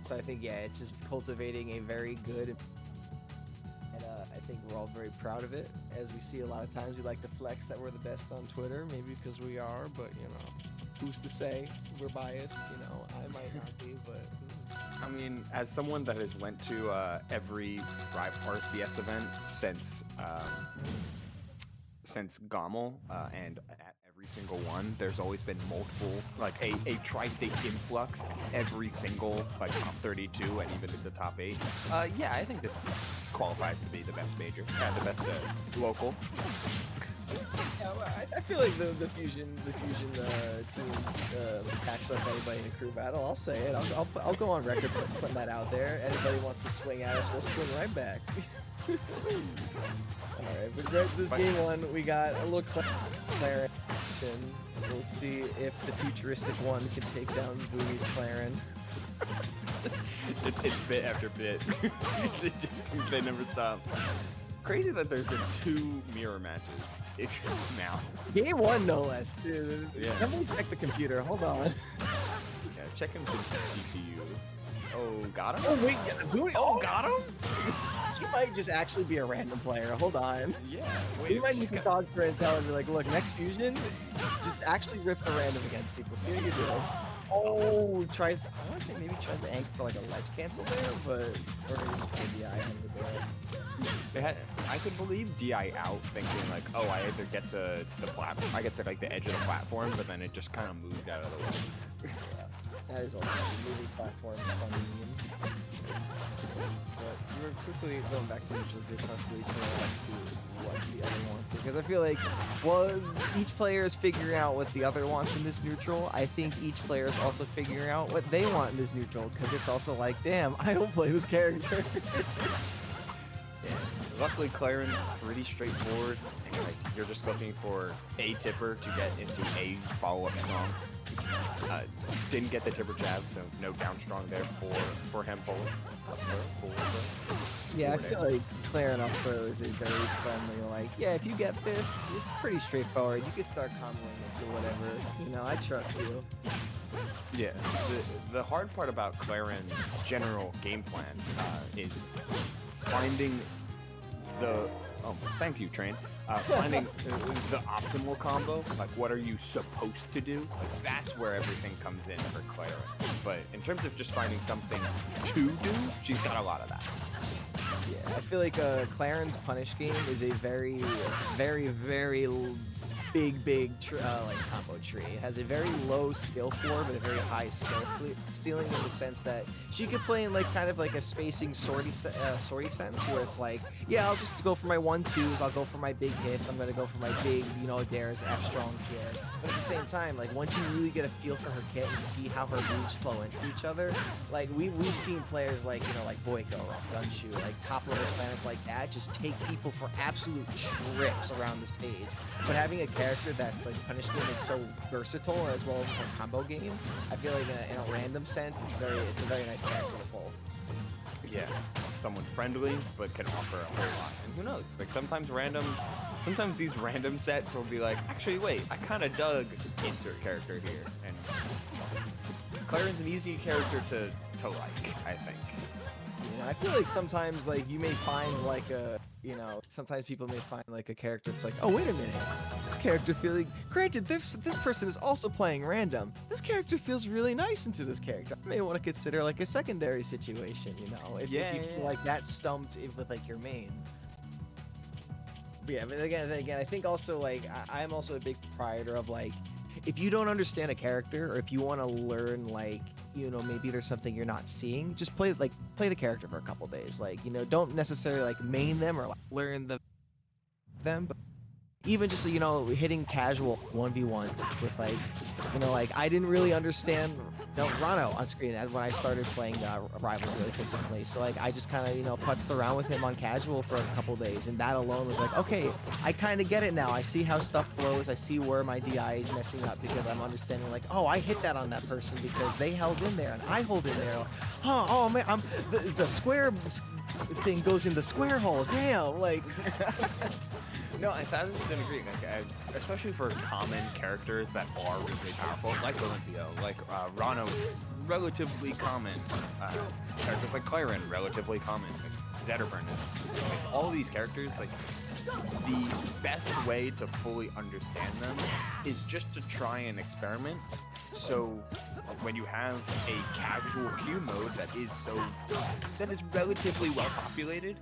So I think, yeah, it's just cultivating a very good, and I think we're all very proud of it. As we see a lot of times, we like to flex that we're the best on Twitter, maybe because we are, but you know, who's to say? We're biased, you know. I might not be, but. I mean, as someone that has went to every RCS event since GOML, and at every single one, there's always been multiple, like a tri-state influx at every single like top 32 and even in the top 8. Yeah, I think this qualifies to be the best major, the best local. Yeah, well, I feel like the fusion teams packs up anybody in a crew battle. I'll say it. I'll go on record putting that out there. Anybody wants to swing at us, we'll swing right back. All right, but this game one, we got a little Clairen action. We'll see if the futuristic one can take down vooni's Clairen. It's bit after bit. They never stop. Crazy that there's been 2 mirror matches now. Game 1, no less, too. Yeah. Somebody check the computer. Hold on. Yeah, check him to the GPU. Oh, got him? Oh, wait. Vooni, oh, got him? She might just actually be a random player. Hold on. Yeah. Wait, we might need to talk to her and tell her, like, look, next fusion, just actually rip the random against people. See what you do. Oh, tries. I want to say maybe tries to anchor for like a ledge cancel there, but or maybe just DI under there. I could believe DI out thinking like, oh, I either get to the platform, I get to like the edge of the platform, but then it just kind of moved out of the way. Yeah, that is also a moving platform. Funny meme. But we're quickly going back to neutral grid constantly trying to see what the other wants here. Because I feel like, well, each player is figuring out what the other wants in this neutral. I think each player is also figuring out what they want in this neutral. Because it's also like, damn, I don't play this character. Yeah. Luckily, Clairen's pretty straightforward. And, like, you're just looking for a tipper to get into a follow-up strong. Didn't get the tipper jab, so no down strong there for HamPolo. Yeah, I feel like Clairen up throw is a very friendly, like, yeah, if you get this, it's pretty straightforward. You can start comboing it to whatever, you know, I trust you. Yeah, the hard part about Clairen's general game plan is finding the... Oh, thank you, Train. Finding the optimal combo, like what are you supposed to do? Like that's where everything comes in for Clairen. But in terms of just finding something to do, she's got a lot of that. Yeah, I feel like Clairen's punish game is a very big like combo tree. It has a very low skill floor, but a very high skill ceiling in the sense that she could play in like kind of like a spacing sortie sense where it's like, yeah, I'll just go for my 1-2s, I'll go for my big hits, I'm gonna go for my big, you know, dares, F strongs here. But at the same time, like once you really get a feel for her kit and see how her moves flow into each other, like we've seen players like, you know, like Boyko, Gunshoe, like top level planets like that just take people for absolute trips around the stage. But having a character that's like punish game is so versatile as well as a combo game, I feel like in a random sense, it's a very nice character to pull. Yeah, someone friendly but can offer a whole lot. And who knows? Like sometimes these random sets will be like, actually wait, I kind of dug into her character here. And Clairen's an easy character to like, I think. I feel like sometimes like you may find like a, you know, sometimes people may find like a character it's like, oh wait a minute, this character feeling, granted this person is also playing random, this character feels really nice into this character. I may want to consider like a secondary situation, you know, if you feel like that stumped with like your main. But yeah, but again, I think also like I'm also a big proprietor of like, if you don't understand a character or if you want to learn like, you know, maybe there's something you're not seeing, just play the character for a couple days. Like, you know, don't necessarily like main them or like learn them, but even just, you know, hitting casual 1v1 with like, you know, like I didn't really understand Rano on screen when I started playing Rivals really consistently. So like I just kind of, you know, putzed around with him on casual for a couple days, and that alone was like, okay, I kind of get it now. I see how stuff flows. I see where my DI is messing up because I'm understanding like, oh, I hit that on that person because they held in there and I hold in there. Huh? Oh man, the square thing goes in the square hole. Damn, like. No, I 1000% agree. Like, especially for common characters that are really powerful, like Olympio, like Rano's relatively common. Characters like Clairen, relatively common. Like Zetterburn, like all these characters, like the best way to fully understand them is just to try and experiment. So when you have a casual queue mode that is relatively well populated,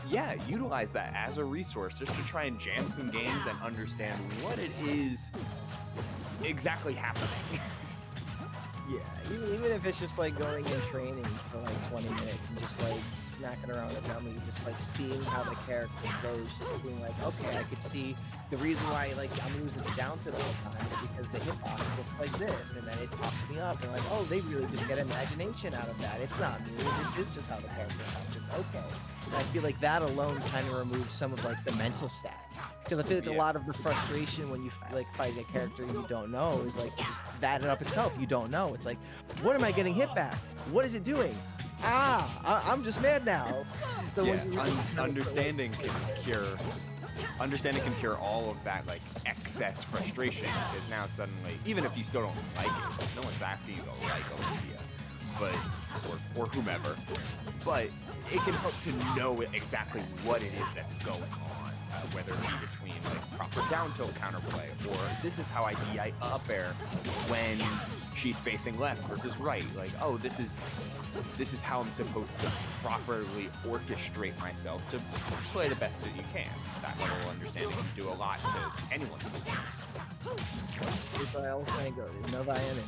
yeah, utilize that as a resource just to try and jam some games and understand what it is exactly happening. Yeah, even if it's just like going in training for like 20 minutes and just like smacking around the dummy, just like seeing how the character goes, just seeing like, okay, I could see the reason why like I'm losing the down to all the time is because the hitbox looks like this, and then it pops me up, and like, oh, they really just get imagination out of that. It's not me, this is just how the character functions. Okay. And I feel like that alone kind of removes some of like the mental stat. Because I feel like a lot of the frustration when you like fight a character you don't know is like just that in up itself. You don't know. It's like, what am I getting hit back? What is it doing? I'm just mad now. So yeah, understanding can cure all of that like excess frustration, because now suddenly, even if you still don't like it, no one's asking you to like Olivia, but or whomever, but it can help to know exactly what it is that's going on, whether it be between like proper down tilt counterplay, or this is how I DI up air when she's facing left versus right. Like, oh, this is how I'm supposed to properly orchestrate myself to play the best that you can. That level of understanding can do a lot to anyone. It's what I always try to go. No Diana.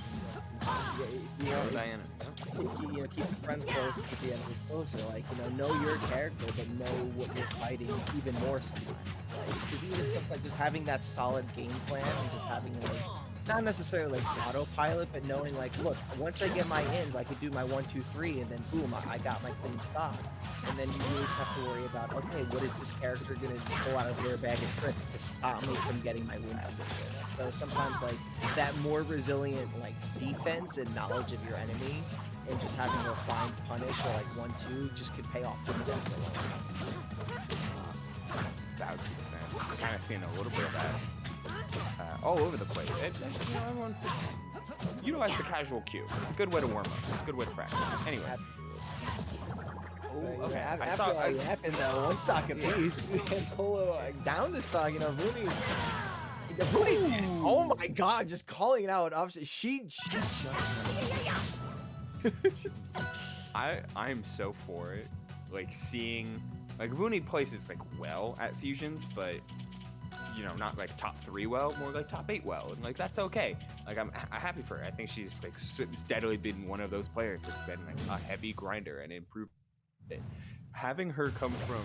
Keep the friends close, keep the enemies closer. Like, know your character, but know what you're fighting even more sometimes. Because even sometimes just having that solid game plan and just having like, not necessarily like autopilot, but knowing like, look, once I get my ends, I could do my 1, 2, 3, and then boom, I got my clean stop. And then you really have to worry about, okay, what is this character gonna pull out of their bag of tricks to stop me from getting my win out of this? So sometimes like that more resilient like defense and knowledge of your enemy, and just having a refined punish or like 1, 2 just could pay off for the death. 1000%. Kind of seeing a little bit of that all over the place. Everyone utilize the casual queue. It's a good way to warm up. It's a good way to practice. Anyway. Ooh, okay. After all that happened though, one stock apiece, HamPolo down the stock, vooni. Oh my god, just calling it out. Obviously, she just I'm so for it. Like seeing like vooni places like well at fusions, but not like top 3 well, more like top 8 well, and like that's okay. Like I'm happy for her. I think she's like steadily been one of those players that's been like a heavy grinder and improved it. Having her come from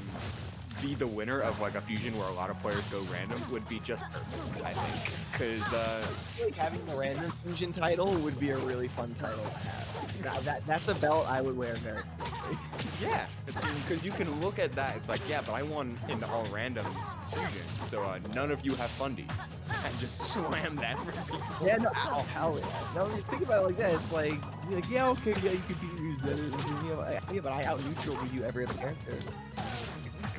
be the winner of like a fusion where a lot of players go random would be just perfect, I think, because like having the random fusion title would be a really fun title to have. That's a belt I would wear very quickly. Yeah, because you can look at that, it's like, yeah, but I won in the all randoms fusion, so none of you have fundies, and just slam that for people. Yeah, no, hell yeah. No, you think about it like that, it's like yeah, okay, yeah, you could beat me better, yeah, but I out neutral with you every other character.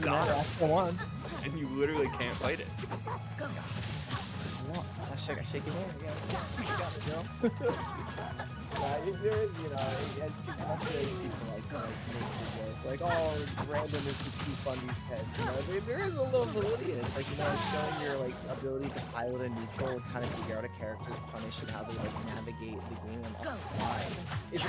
Go on. And you literally can't fight it. I shake your hand. You got it, girl. You're good, like, oh, random is the two fundies test. There is a little validity in it. It's like, showing your like ability to pilot a neutral and kind of figure out a character's punish and how to like navigate the game on the fly. It's a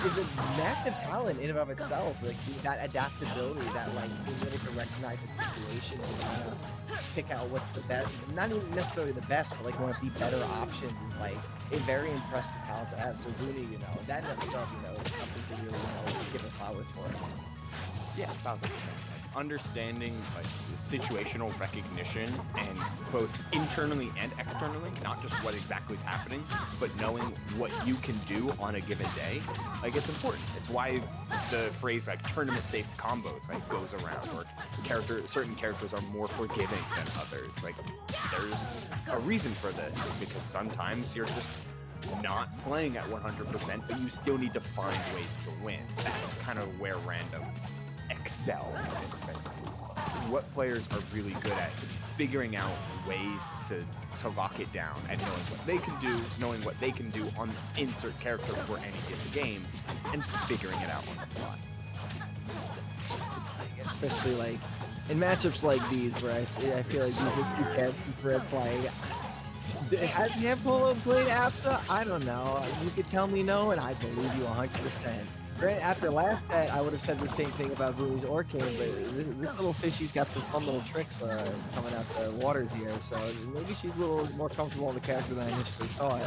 massive talent in and of itself. Like that adaptability, that like being able to recognize the situation and kind of pick out what's the best, not even necessarily the best, but like one of the better options is like a very impressive talent to have. So vooni, that in itself, is something to really, give it flowers for. Yeah, 1000%. Understanding like situational recognition, and both internally and externally, not just what exactly is happening, but knowing what you can do on a given day, like it's important. It's why the phrase like tournament safe combos like goes around, or certain characters are more forgiving than others. Like there's a reason for this, because sometimes you're just not playing at 100%, but you still need to find ways to win. That's kind of where random excels. what players are really good at is figuring out ways to lock it down and knowing what they can do, knowing what they can do on insert character for any given game, and figuring it out on the fly. Especially like in matchups like these where I feel like these are two characters where it's like, has HamPolo played APSA? I don't know. You could tell me no, and I believe you 100%. Granted, after last set, I would have said the same thing about Vooni's Orcane, but this little fishy's got some fun little tricks coming out the waters here, so maybe she's a little more comfortable in the character than I initially thought.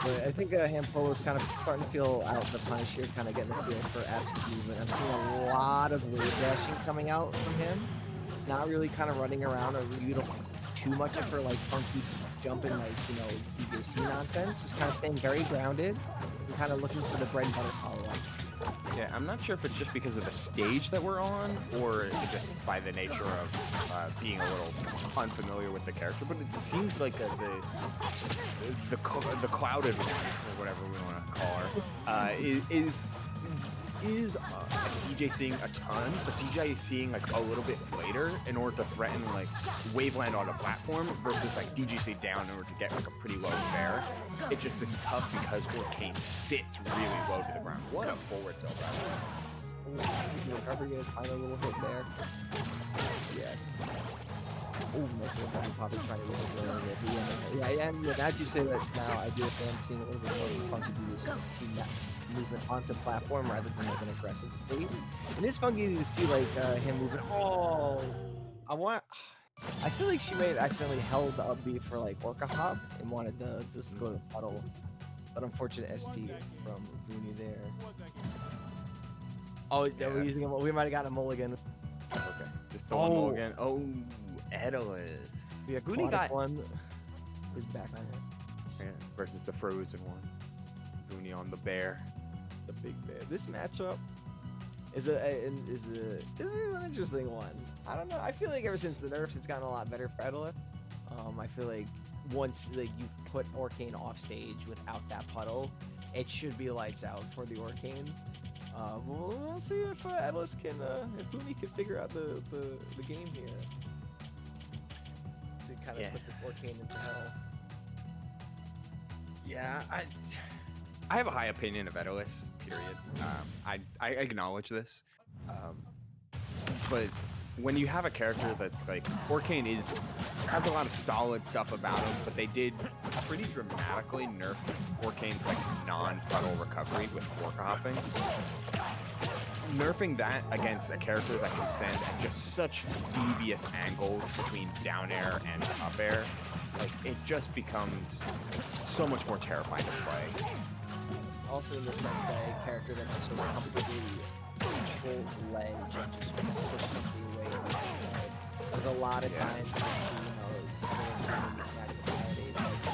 But I think HamPolo is kind of starting to feel out the punish here, kind of getting the feel for APSA movement. I'm seeing a lot of wave dashing coming out from him. Not really kind of running around or too much of her like funky jumping like, you know, DJC nonsense. Just kind of staying very grounded and kind of looking for the bread and butter follow-up. Yeah, I'm not sure if it's just because of the stage that we're on, or just by the nature of being a little unfamiliar with the character, but it seems like the clouded one, or whatever we want to call her, is DJ seeing a ton, but DJ is seeing like a little bit later in order to threaten like waveland on a platform versus like DGC down in order to get like a pretty low fair. It just is tough because Orcane sits really low to the ground. What a forward tilt that was. Recovery is find a little hit there. Yes. Oh, nice little body popping trying to get it a little bit. Yeah, now that you say that, now I do am seeing a little bit more funky do some team movement onto platform rather than like an aggressive state. And it's funky to see like him moving. Oh, I feel like she may have accidentally held the up B for like Orca Hop and wanted to just go to puddle. But unfortunate ST from Vooni there. Oh, yeah, we're using him. We might have gotten a mulligan. Okay, just the one mulligan. Oh, Edelus. Yeah, Vooni got one. Is back on her. Yeah, versus the frozen one. Vooni on the bear. The big bear. This matchup is an interesting one. I don't know. I feel like ever since the nerfs, it's gotten a lot better for Edelus. I feel like once like you put Orcane off stage without that puddle, it should be lights out for the Orcane. We'll see if Edelus can, if Vooni can figure out the game here to kind of put this Orcane into hell. Yeah, I have a high opinion of Edelus, period. I acknowledge this. But when you have a character that's like, Orcane has a lot of solid stuff about him, but they did pretty dramatically nerf Orcane's like non-puddle recovery with Orca hopping. Nerfing that against a character that can send at just such devious angles between down air and up air, like it just becomes so much more terrifying to play. Also in the sense that a character that can sort of comfortably control the ledge and just push something away. There's a lot of times you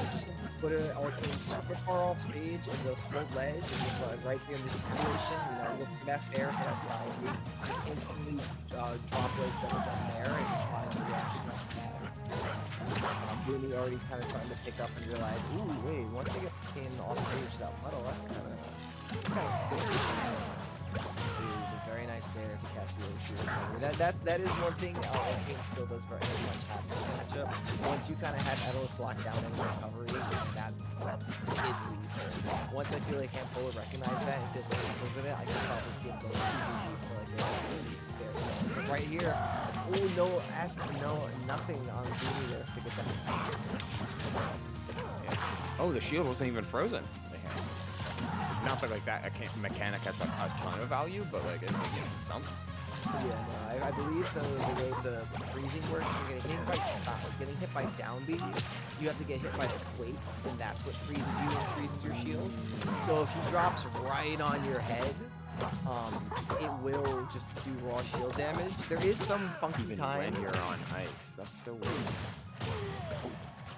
just put an Orcane super far off stage and goes full ledge and just right there in this situation, you know, looking back there for that side, you just instantly drop ledge down there and find the reaction like that. Vooni already kind of starting to pick up and realize, ooh, wait, once I get Orcane off stage that puddle, that's kind of scary. It was a very nice bear to catch the shooter. That is one thing Orcane still does very much have in the matchup. Once you kind of have Edelus locked down in recovery, that is lethal. Once I feel like HamPolo recognize that and just goes with it, I can probably see him go for like a bear. But right here, oh no, nothing on Vooni there to get that. Yeah. Oh, the shield wasn't even frozen. Not that like that mechanic has a ton of value, but like it's some. Yeah, no, I believe the way the freezing works, you're getting hit by down B, you have to get hit by the quake, and that's what freezes you and freezes your shield. So if he drops right on your head, it will just do raw shield damage. There is some funky time when you're on ice. That's so weird.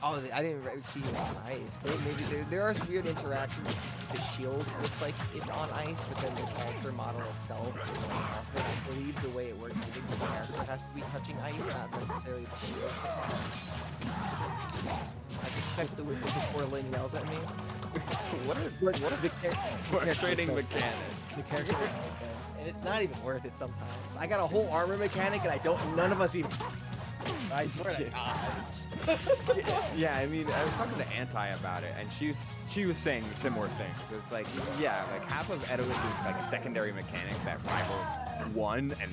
Oh, I didn't see you on ice, but maybe there are some weird interactions. The shield looks like it's on ice, but then the character model itself is on off. I believe the way it works is the character has to be touching ice, not necessarily the shield. I suspect the Coeur yells at me. What a But what a the character frustrating makes no sense. mechanic. The character makes no sense, and it's not even worth it sometimes. I got a whole armor mechanic, and none of us even. I swear to God. Yeah, I mean, I was talking to Anti about it, and she was saying similar things. It's like, yeah, like half of Edois's like secondary mechanic that Rivals 1 and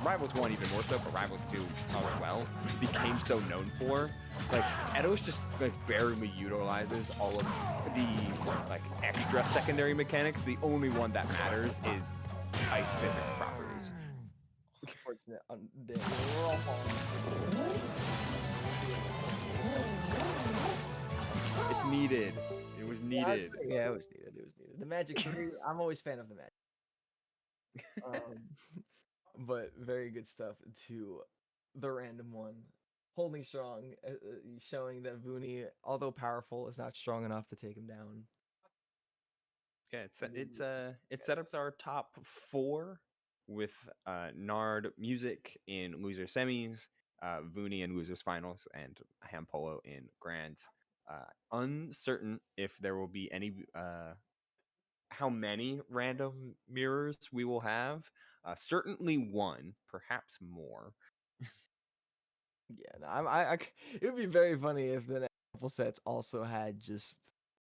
Rivals 1 even more so, but Rivals 2 as well became so known for. Like Edois just like barely utilizes all of the like extra secondary mechanics. The only one that matters is ice physics properties. Unfortunate. We're all falling. It's needed. It was needed. Yeah, it was needed. It was needed. The Magic 3, I'm always fan of the Magic. But very good stuff to the random one. Holding strong, showing that vooni, although powerful, is not strong enough to take him down. Yeah, it set up our top 4 with Nard Music in loser semis, vooni in losers finals, and HamPolo in grands. Uncertain if there will be any how many random mirrors we will have. Certainly one, perhaps more. Yeah, no, it would be very funny if the next couple sets also had just